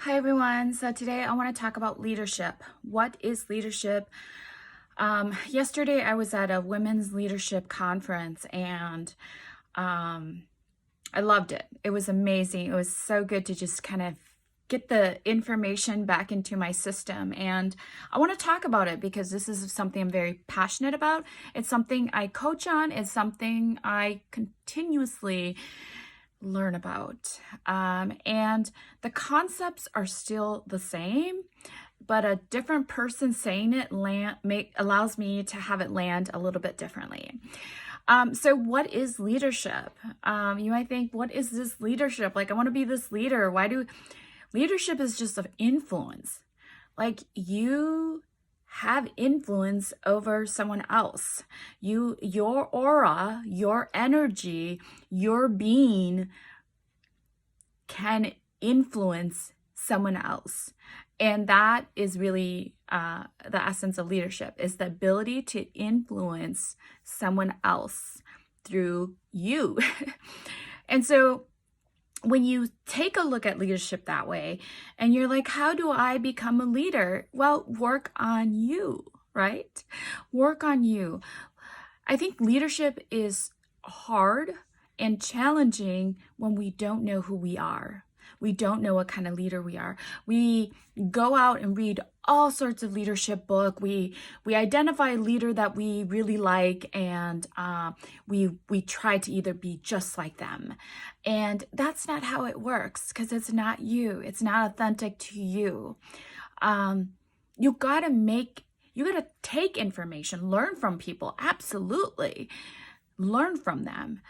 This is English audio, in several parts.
Hi everyone. So today I want to talk about leadership. What is leadership? Yesterday I was at a women's leadership conference and I loved it. It was amazing. It was so good to just kind of get the information back into my system. And I want to talk about it because this is something I'm very passionate about. It's something I coach on. It's something I continuously learn about. And the concepts are still the same, but a different person saying it allows me to have it land a little bit differently. So what is leadership? You might think, what is this leadership? Like, I want to be this leader. Leadership is just of influence. Like, you have influence over someone else. Your aura, your energy, your being can influence someone else. And that is really the essence of leadership, is the ability to influence someone else through you. And so when you take a look at leadership that way and you're like, how do I become a leader? Well, work on you, right? Work on you. I think leadership is hard and challenging when we don't know who we are. We don't know what kind of leader we are. We go out and read all sorts of leadership book. We identify a leader that we really like, and we try to either be just like them. And that's not how it works, because it's not you. It's not authentic to you. You gotta take information, learn from people. Absolutely. Learn from them.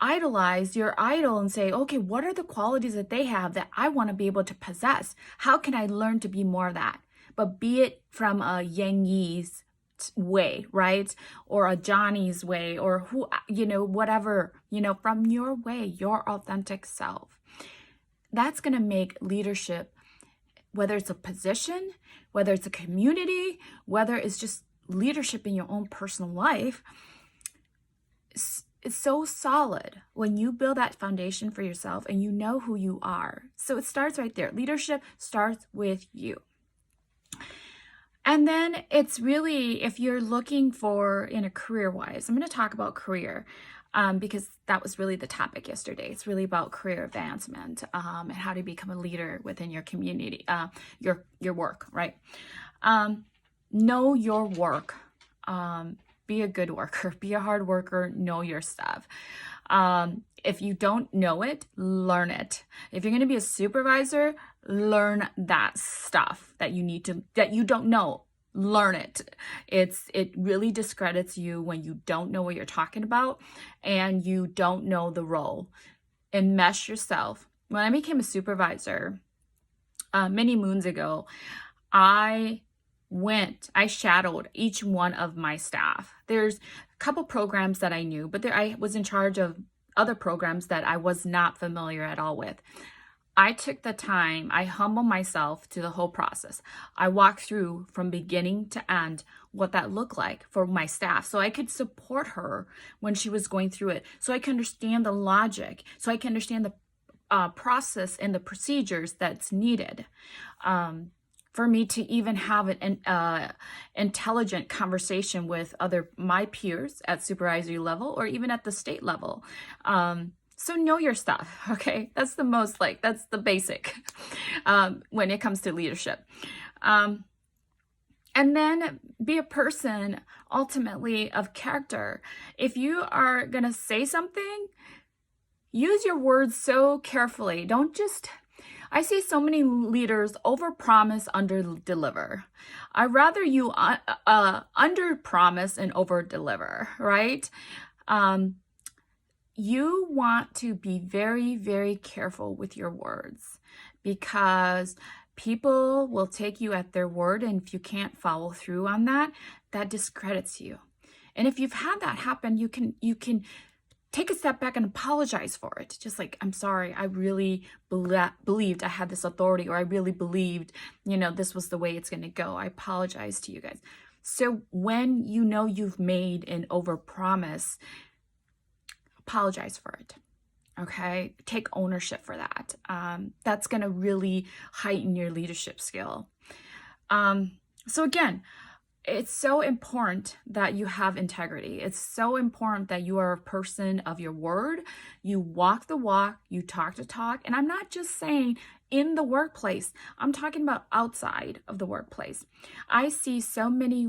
Idolize your idol and say, okay, what are the qualities that they have that I want to be able to possess? How can I learn to be more of that? But be it from a Yang Yi's way, right? Or a Johnny's way, or whatever, from your way, your authentic self. That's going to make leadership, whether it's a position, whether it's a community, whether it's just leadership in your own personal life, it's so solid when you build that foundation for yourself and you know who you are. So it starts right there. Leadership starts with you. And then it's really, if you're looking for, in a career-wise, I'm going to talk about career because that was really the topic yesterday. It's really about career advancement and how to become a leader within your community, your work, right? Know your work. Be a good worker, be a hard worker, know your stuff. If you don't know it, learn it. If you're going to be a supervisor, learn that stuff that you don't know. Learn it. It really discredits you when you don't know what you're talking about and you don't know the role. Enmesh yourself. When I became a supervisor many moons ago, I shadowed each one of my staff. There's a couple programs that I knew, but I was in charge of other programs that I was not familiar at all with. I took the time, I humbled myself to the whole process. I walked through from beginning to end what that looked like for my staff, so I could support her when she was going through it, so I could understand the logic, so I can understand the process and the procedures that's needed. For me to even have an intelligent conversation with my peers at supervisory level or even at the state level. So know your stuff, okay? That's the basic when it comes to leadership. And then be a person ultimately of character. If you are gonna say something, use your words so carefully. I see so many leaders overpromise, under-deliver. I'd rather you under-promise and over-deliver, right? You want to be very, very careful with your words because people will take you at their word, and if you can't follow through on that, that discredits you. And if you've had that happen, you can take a step back and apologize for it. Just like, I'm sorry, I really believed I had this authority, or I really believed, this was the way it's going to go. I apologize to you guys. So when you know you've made an overpromise, apologize for it. Okay, take ownership for that. That's going to really heighten your leadership skill. So again, it's so important that you have integrity. It's so important that you are a person of your word. You walk the walk, you talk the talk. And I'm not just saying in the workplace, I'm talking about outside of the workplace. I see so many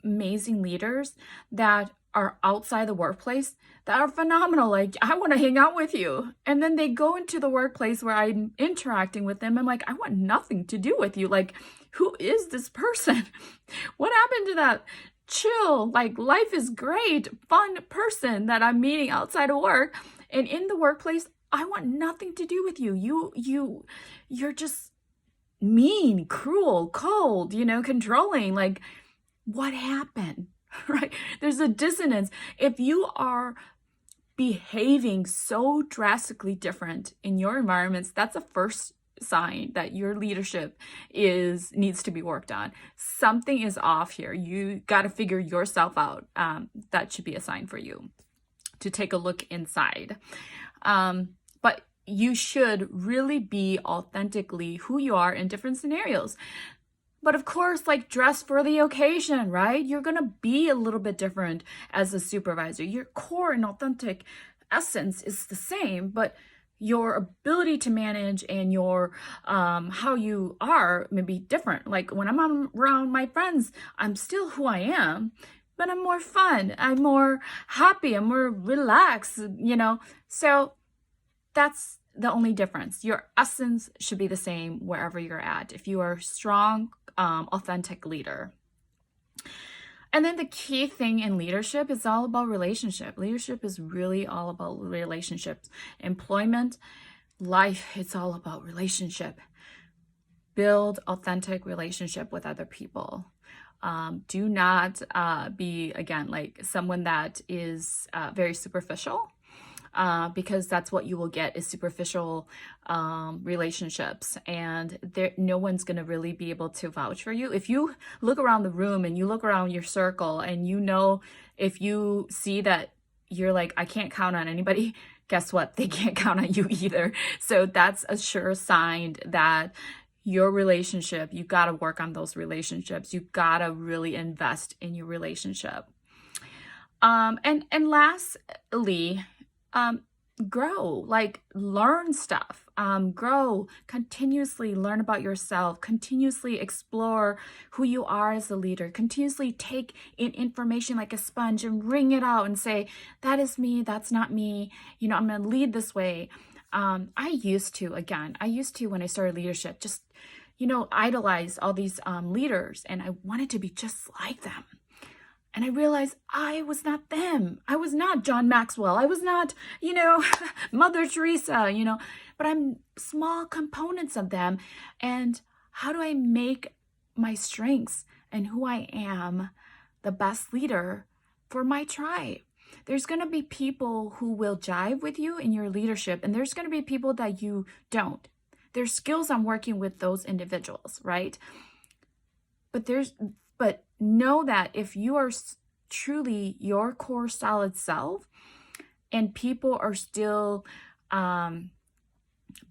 amazing leaders that are outside the workplace that are phenomenal. Like, I want to hang out with you. And then they go into the workplace where I'm interacting with them. I'm like, I want nothing to do with you. Like, who is this person? What happened to that chill, like life is great, fun person that I'm meeting outside of work? And in the workplace, I want nothing to do with you. You're just mean, cruel, cold, controlling. Like, what happened? Right? There's a dissonance. If you are behaving so drastically different in your environments, that's a first sign that your leadership needs to be worked on. Something is off here. You got to figure yourself out. That should be a sign for you to take a look inside. But you should really be authentically who you are in different scenarios. But of course, like, dress for the occasion, right? You're going to be a little bit different as a supervisor. Your core and authentic essence is the same, but your ability to manage and your how you are may be different. Like, when I'm around my friends, I'm still who I am, but I'm more fun. I'm more happy. I'm more relaxed, So that's the only difference. Your essence should be the same wherever you're at. If you are a strong, authentic leader. And then the key thing in leadership is all about relationship. Leadership is really all about relationships. Employment, life, it's all about relationship. Build authentic relationship with other people. Do not be, again, like someone that is very superficial. Because that's what you will get is superficial relationships, and no one's going to really be able to vouch for you. If you look around the room and you look around your circle and if you see that you're like, I can't count on anybody, guess what? They can't count on you either. So that's a sure sign that your relationship, you got to work on those relationships. You got to really invest in your relationship. And lastly, grow, like learn stuff, grow, continuously learn about yourself, continuously explore who you are as a leader, continuously take in information like a sponge and wring it out and say, that is me, that's not me, I'm going to lead this way. I used to, when I started leadership, just, idolize all these leaders, and I wanted to be just like them. And I realized I was not them. I was not John Maxwell. I was not, Mother Teresa, but I'm small components of them. And how do I make my strengths and who I am the best leader for my tribe? There's going to be people who will jive with you in your leadership, and there's going to be people that you don't. There's skills on working with those individuals, right? But know that if you are truly your core solid self and people are still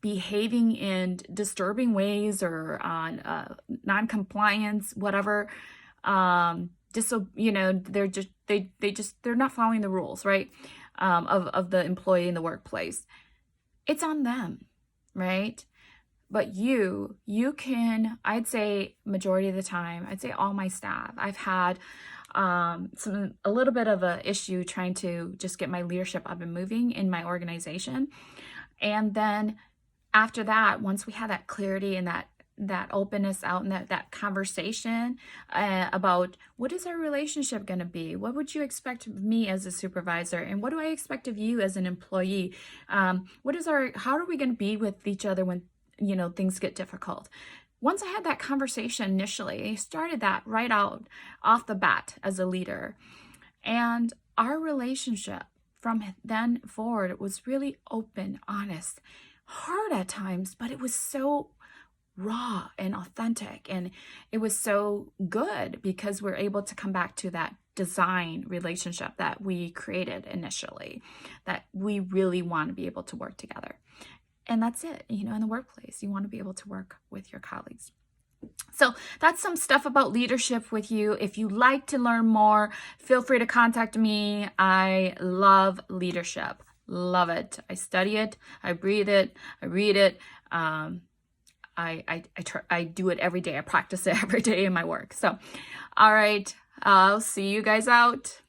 behaving in disturbing ways or on non-compliance, whatever, they're not following the rules, right? Of the employee in the workplace. It's on them, right? But you can, I'd say majority of the time, I'd say all my staff, I've had a little bit of a issue trying to just get my leadership up and moving in my organization. And then after that, once we had that clarity and that openness out and that conversation about what is our relationship going to be? What would you expect of me as a supervisor? And what do I expect of you as an employee? How are we going to be with each other when things get difficult? Once I had that conversation initially, I started that right out off the bat as a leader. And our relationship from then forward was really open, honest, hard at times, but it was so raw and authentic. And it was so good because we're able to come back to that design relationship that we created initially, that we really want to be able to work together. And that's it, you know, in the workplace, you want to be able to work with your colleagues. So that's some stuff about leadership with you. If you'd like to learn more, feel free to contact me. I love leadership. Love it. I study it. I breathe it. I read it. I do it every day. I practice it every day in my work. So, all right. I'll see you guys out.